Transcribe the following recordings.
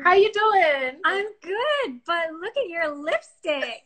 How you doing? I'm good, but look at your lipstick.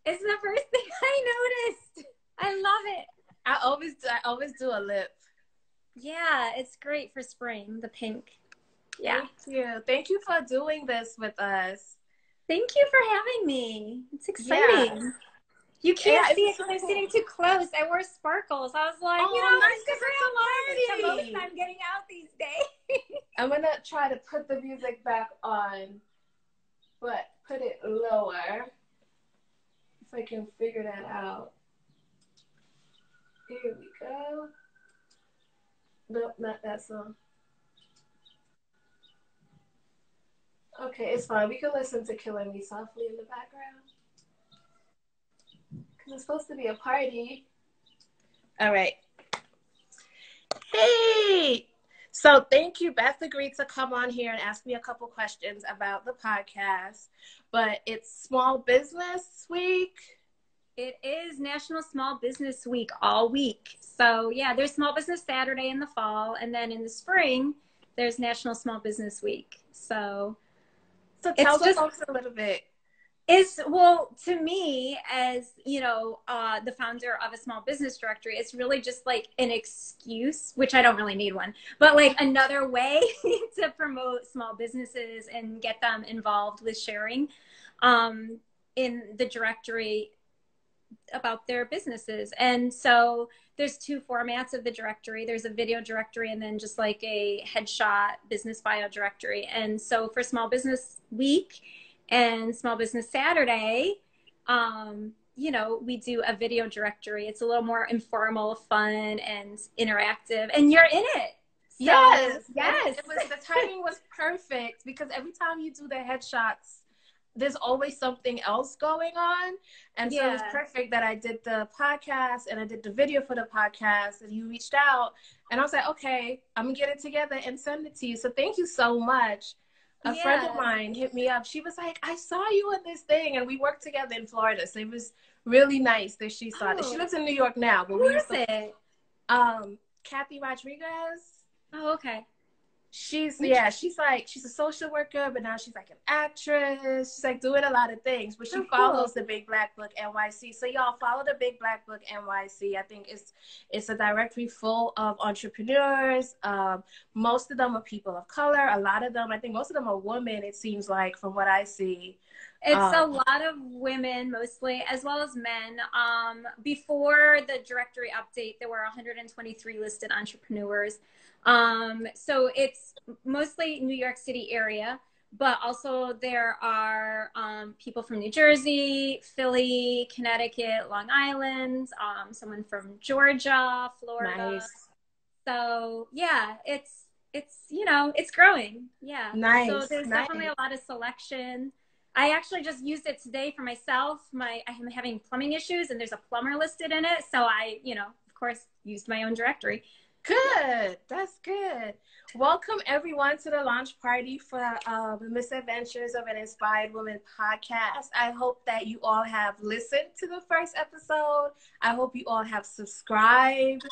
It's the first thing I noticed. I love it. I always do a lip. Yeah, it's great for spring, the pink. Yeah. Thank you. Thank you for doing this with us. Thank you for having me. It's Yeah. exciting. You Yeah, can't see it it's because so I'm cool. sitting too close. I wore sparkles. I was like, Oh, nice, because Instagram it's a live is party. the most I'm getting out these days. I'm gonna try to put the music back on, but put it lower. If I can figure that out. Here we go. Nope, not that song. Okay, it's fine. We can listen to Killing Me Softly in the background. Because it's supposed to be a party. All right. Hey! So thank you. Beth agreed to come on here and ask me a couple questions about the podcast. But it's Small Business Week. It is National Small Business Week all week. So yeah, there's Small Business Saturday in the fall, and then in the spring, there's National Small Business Week. So Tell it's the just folks a little bit. well, to me, as you know, the founder of a small business directory, it's really just like an excuse, which I don't really need one, but like another way to promote small businesses and get them involved with sharing in the directory about their businesses. And so there's two formats of the directory. There's a video directory and then just like a headshot business bio directory. And so for Small Business Week and Small Business Saturday, we do a video directory. It's a little more informal, fun, and interactive. And you're in it. So, yes. The timing was perfect because every time you do the headshots, there's always something else going on. And so it was perfect that I did the podcast and I did the video for the podcast and you reached out and I was like, okay, I'm gonna get it together and send it to you. So thank you so much. A friend of mine hit me up. She was like, I saw you in this thing and we worked together in Florida. So it was really nice that she saw it. She lives in New York now. But who is it? Kathy Rodriguez. Oh, okay. She's a social worker, but now she's like an actress. She's like doing a lot of things, but she follows the Big Black Book NYC. So y'all follow the Big Black Book NYC. I think it's a directory full of entrepreneurs. Most of them are people of color. A lot of them, I think most of them are women, it seems like, from what I see. It's a lot of women mostly, as well as men. Before the directory update, there were 123 listed entrepreneurs. So it's mostly New York City area, but also there are people from New Jersey, Philly, Connecticut, Long Island, someone from Georgia, Florida. Nice. So yeah, it's growing. Yeah. Nice. So there's definitely a lot of selection. I actually just used it today for myself. I'm having plumbing issues and there's a plumber listed in it. So I, of course, used my own directory. Good. That's good. Welcome everyone to the launch party for the Misadventures of an Inspired Woman podcast. I hope that you all have listened to the first episode. I hope you all have subscribed.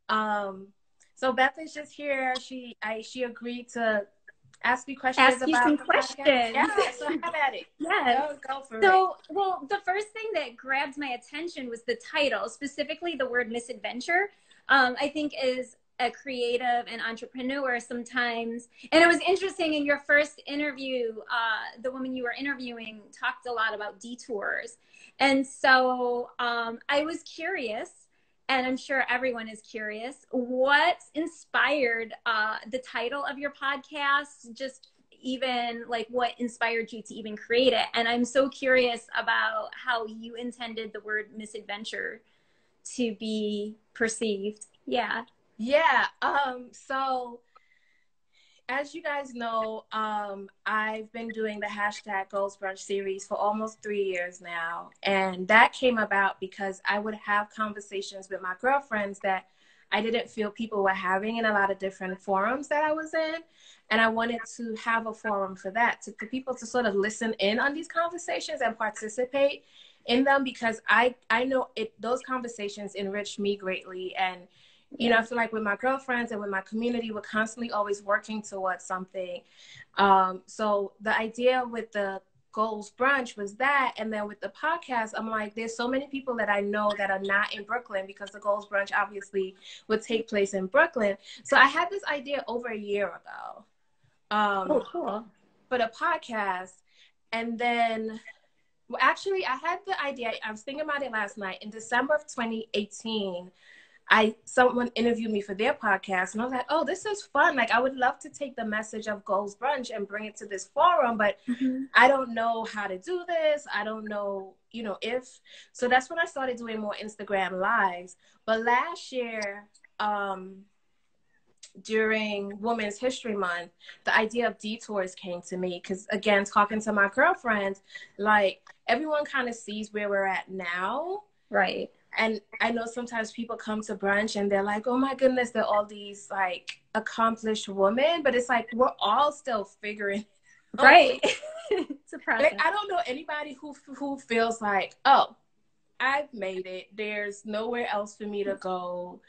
So Beth is just here. She agreed to ask me questions about some questions. Yeah, so have at it. Yes. Go for it. So, well, the first thing that grabbed my attention was the title, specifically the word misadventure. I think as a creative and entrepreneur sometimes, and it was interesting in your first interview, the woman you were interviewing talked a lot about detours. And so I was curious, and I'm sure everyone is curious, what inspired the title of your podcast, just even like what inspired you to even create it. And I'm so curious about how you intended the word misadventure to be perceived. Yeah. So as you guys know, I've been doing the hashtag Goals Brunch series for almost 3 years now. And that came about because I would have conversations with my girlfriends that I didn't feel people were having in a lot of different forums that I was in. And I wanted to have a forum for that, for people to sort of listen in on these conversations and participate in them, because I know those conversations enrich me greatly. And you know, I feel like with my girlfriends and with my community, we're constantly always working towards something. So the idea with the Goals Brunch was that. And then with the podcast, I'm like, there's so many people that I know that are not in Brooklyn, because the Goals Brunch obviously would take place in Brooklyn. So I had this idea over a year ago. Oh, cool. For the podcast. And then, well, actually, I had the idea. I was thinking about it last night. In December of 2018, someone interviewed me for their podcast, and I was like, oh, this is fun. Like, I would love to take the message of Goals Brunch and bring it to this forum, but I don't know how to do this. I don't know, you know, if. So that's when I started doing more Instagram lives. But last year, during Women's History Month, the idea of detours came to me, because, again, talking to my girlfriends, like, everyone kind of sees where we're at now. Right. And I know sometimes people come to brunch and they're like, oh my goodness, they're all these like accomplished women, but it's like, we're all still figuring out. Right. It's a process. Like, I don't know anybody who feels like, oh, I've made it. There's nowhere else for me to go.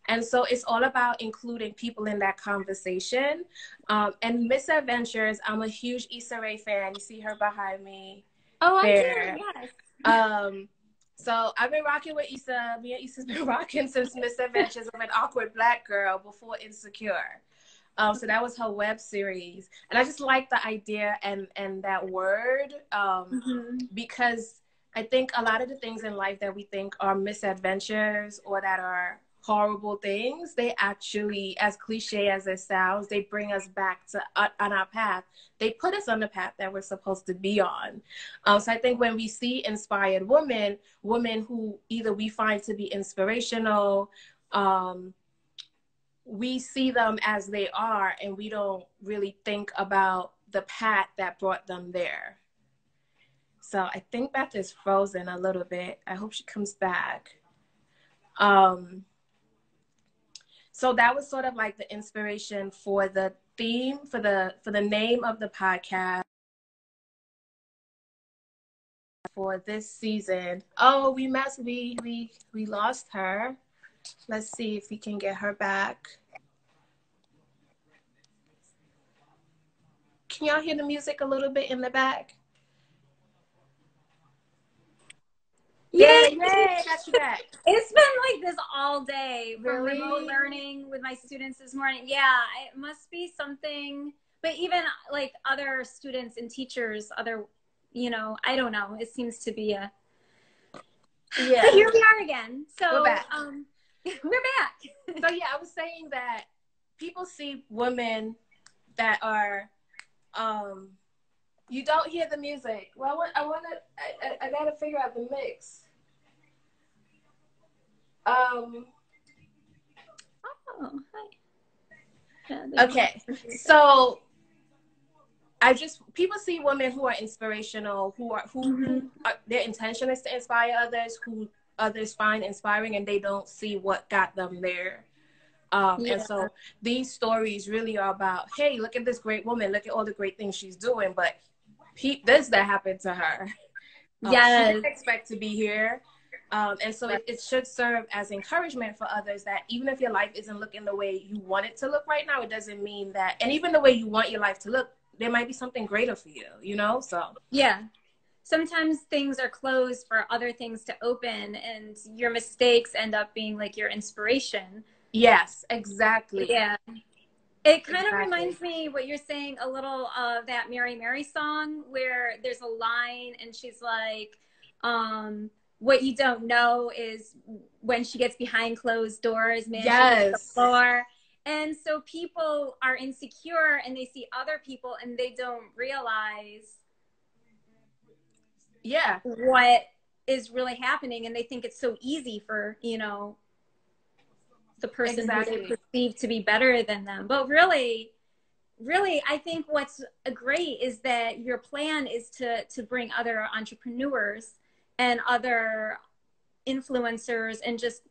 And so it's all about including people in that conversation. And Misadventures, I'm a huge Issa Rae fan. You see her behind me. Oh, there. I do, yes. So I've been rocking with Issa. Me and Issa's been rocking since Misadventures of an Awkward Black Girl before Insecure. So that was her web series. And I just like the idea and that word, because I think a lot of the things in life that we think are misadventures or that are horrible things, they actually, as cliche as it sounds, they bring us back to on our path. They put us on the path that we're supposed to be on. So I think when we see inspired women who either we find to be inspirational, we see them as they are, and we don't really think about the path that brought them there. So I think Beth is frozen a little bit. I hope she comes back. So that was sort of like the inspiration for the theme, for the name of the podcast for this season. Oh, we lost her. Let's see if we can get her back. Can y'all hear the music a little bit in the back? Yay, got you back. It's been like this all day. Really? Remote learning with my students this morning. Yeah, it must be something. But even like other students and teachers, you know, I don't know. It seems to be a. Yeah. But here we are again. So we're back. We're back. So yeah, I was saying that people see women that are. You don't hear the music. Well, I gotta figure out the mix. Oh, hi. Okay, so people see women who are inspirational, who their intention is to inspire others, who others find inspiring, and they don't see what got them there. And so these stories really are about, hey, look at this great woman, look at all the great things she's doing, but this that happened to her. Yes. She didn't expect to be here. And so it should serve as encouragement for others that even if your life isn't looking the way you want it to look right now, it doesn't mean that, and even the way you want your life to look, there might be something greater for you, you know? So yeah. Sometimes things are closed for other things to open, and your mistakes end up being like your inspiration. Yes, exactly. Yeah. It kind of reminds me what you're saying a little of that Mary Mary song where there's a line and she's like, what you don't know is when she gets behind closed doors, man, she hits the floor. And so people are insecure and they see other people and they don't realize what is really happening. And they think it's so easy for, you know, the person who they perceive to be better than them. But really, I think what's great is that your plan is to bring other entrepreneurs and other influencers and just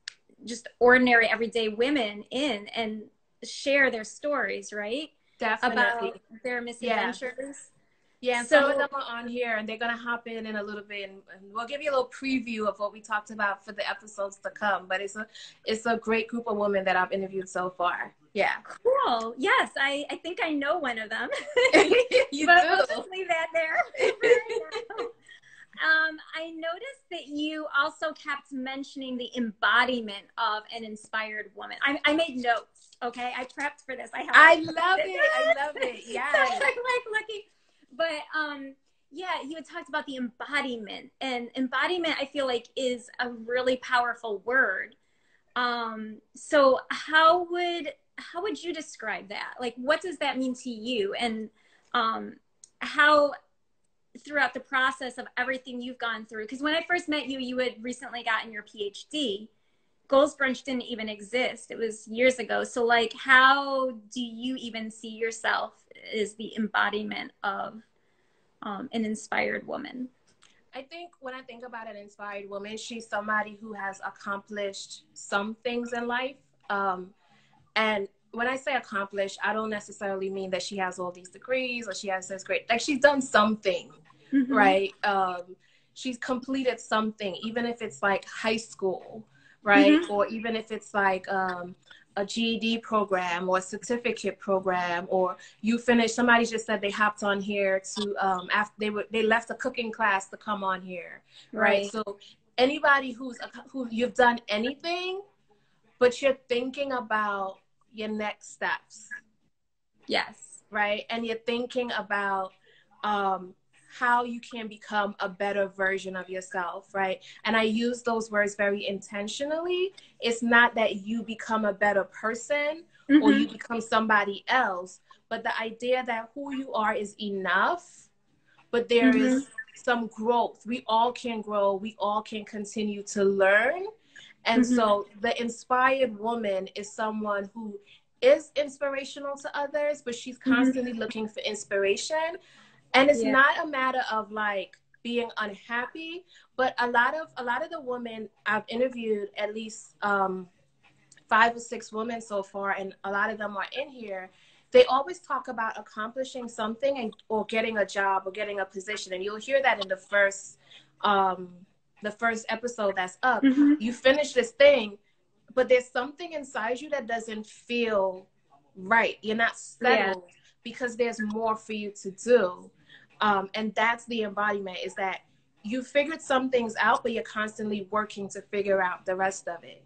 ordinary everyday women in and share their stories, right? Definitely. About their misadventures. Yeah, and some of So them are on here, and they're gonna hop in a little bit, and we'll give you a little preview of what we talked about for the episodes to come. But it's a great group of women that I've interviewed so far. Yeah, cool. Yes, I think I know one of them. you But do. we'll just leave that there for right now. I noticed that you also kept mentioning the embodiment of an inspired woman. I made notes. Okay, I prepped for this. I love it. I love it. Yeah. So I'm like looking, but yeah, you had talked about the embodiment, and embodiment I feel like is a really powerful word. So how would you describe that? Like, what does that mean to you, and how throughout the process of everything you've gone through? Because when I first met you, you had recently gotten your PhD. Goals Brunch didn't even exist. It was years ago. So like, how do you even see yourself as the embodiment of an inspired woman? I think when I think about an inspired woman, she's somebody who has accomplished some things in life. And when I say accomplished, I don't necessarily mean that she has all these degrees or she has this great, like she's done something, right? She's completed something, even if it's like high school, right? Or even if it's like a GED program or a certificate program, or you finish, somebody just said they hopped on here to, after they left a cooking class to come on here, right? So anybody who you've done anything, but you're thinking about your next steps. Yes. Right. And you're thinking about how you can become a better version of yourself. Right. And I use those words very intentionally. It's not that you become a better person or you become somebody else, but the idea that who you are is enough, but there is some growth. We all can grow. We all can continue to learn. And so the inspired woman is someone who is inspirational to others, but she's constantly looking for inspiration. And it's not a matter of like being unhappy, but a lot of the women I've interviewed, at least 5 or 6 women so far, and a lot of them are in here, they always talk about accomplishing something or getting a job or getting a position. And you'll hear that in the first episode that's up. You finish this thing, but there's something inside you that doesn't feel right. You're not settled because there's more for you to do. And that's the embodiment, is that you figured some things out, but you're constantly working to figure out the rest of it.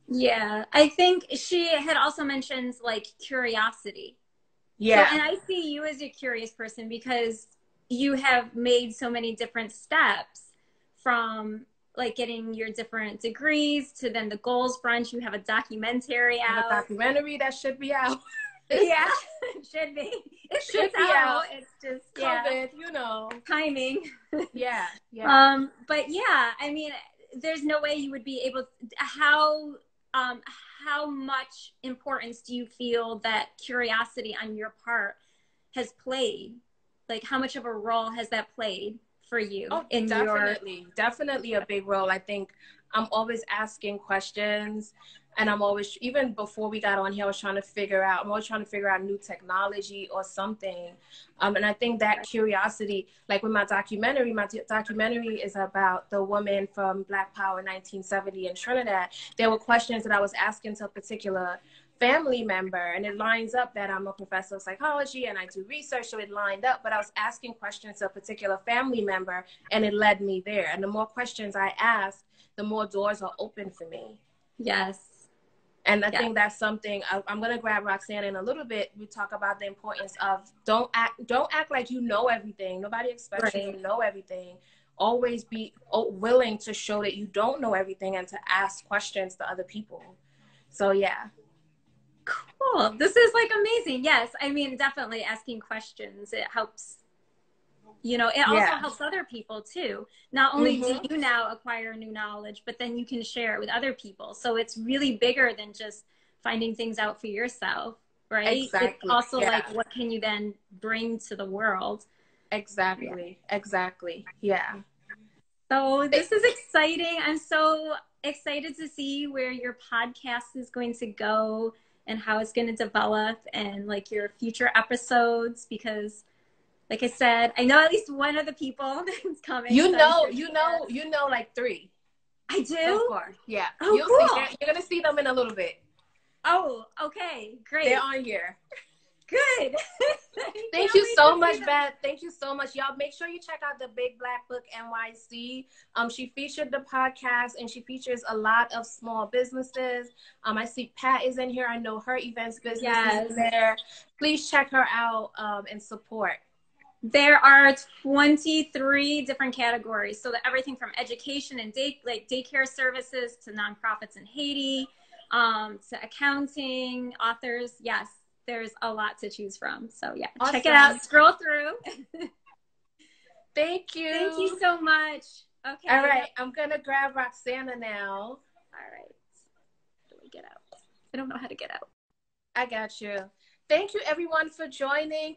Yeah. I think she had also mentioned like curiosity. Yeah. So, and I see you as a curious person because you have made so many different steps, from like getting your different degrees to then the Goals Brunch. You have a documentary out. A documentary that should be out. Yeah, it should be. It's out. It's just COVID, you know, timing. Yeah. But yeah, I mean, there's no way you would be able to, how much importance do you feel that curiosity on your part has played? Like, how much of a role has that played for you? Definitely a big role. I think I'm always asking questions, and I'm always, even before we got on here, I'm always trying to figure out new technology or something. And I think that curiosity, like with my documentary is about the woman from Black Power 1970 in Trinidad. There were questions that I was asking to a particular family member, and it lines up that I'm a professor of psychology and I do research, so it lined up. But I was asking questions to a particular family member, and it led me there. And the more questions I ask, the more doors are open for me. Yes. And I think that's something I'm going to grab Roxanne in a little bit. We talk about the importance of don't act like you know everything. Nobody expects you to know everything. Always be willing to show that you don't know everything and to ask questions to other people. So yeah. Cool. This is like amazing. Yes. I mean, definitely asking questions. It helps, it also helps other people too. Not only do you now acquire new knowledge, but then you can share it with other people. So it's really bigger than just finding things out for yourself, right? Exactly. It's also like, what can you then bring to the world? Exactly. Yeah. So this is exciting. I'm so excited to see where your podcast is going to go and how it's going to develop, and like your future episodes, because like I said, I know at least one of the people that's coming. You so know, sure you know, like 3. I do? So far. Yeah. Oh, You'll cool. see. You're going to see them in a little bit. Oh, okay. Great. They're on here. Good. Thank you so much, Beth. Thank you so much. Y'all make sure you check out the Big Black Book NYC. She featured the podcast and she features a lot of small businesses. I see Pat is in here. I know her events business is there. Please check her out and support. There are 23 different categories. So everything from education and daycare services to nonprofits in Haiti, to accounting, authors. Yes, there's a lot to choose from. So yeah, awesome. Check it out. Scroll through. Thank you. Thank you so much. Okay. All right. I'm going to grab Roxana now. All right. How do we get out? I don't know how to get out. I got you. Thank you, everyone, for joining.